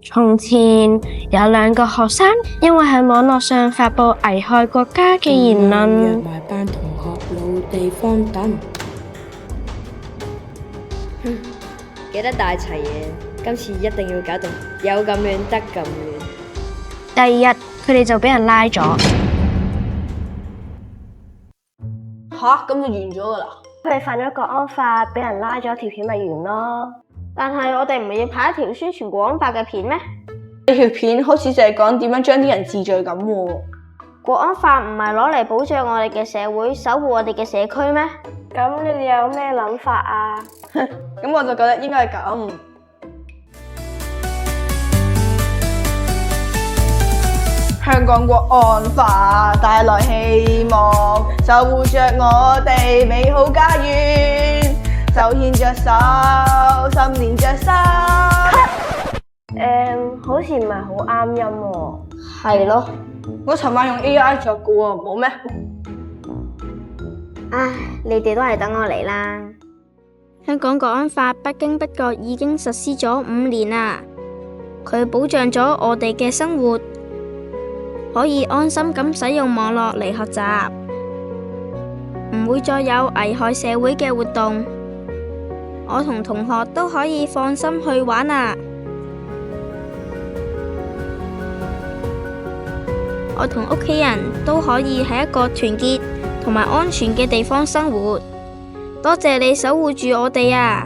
從前有兩個學生，因為喺網絡上發佈危害國家嘅言論，約埋班同學老地方等。記得帶齊嘢，今次一定要搞掂，有咁亂得咁亂。第二日佢哋就俾人拉咗。吓，咁就完咗噶啦？佢哋犯咗國安法，俾人拉咗，條片咪完咯。但係我哋唔係要拍一條宣傳國安法嘅片咩？呢條片好似就係講點樣將啲人治罪咁喎。國安法唔係攞嚟保障我哋嘅社會，守護我哋嘅社區咩？咁你哋有咩諗法啊？咁我就覺得應該係咁。香港國安法帶來希望，守護着我哋美好家園，手牽着手，心連着心。好似唔係好啱音喎。係咯。我尋晚用 AI 作嘅喎，冇咩？唉，你哋都係等我嚟啦。香港國安法不經不覺已經實施咗5年啦，佢保障咗我哋嘅生活，可以安心咁使用網絡嚟學習，唔會再有危害社會嘅活動，我同同學都可以放心去玩啦。我同屋企人都可以喺一個團結同埋安全嘅地方生活，多謝你守護住我哋啊！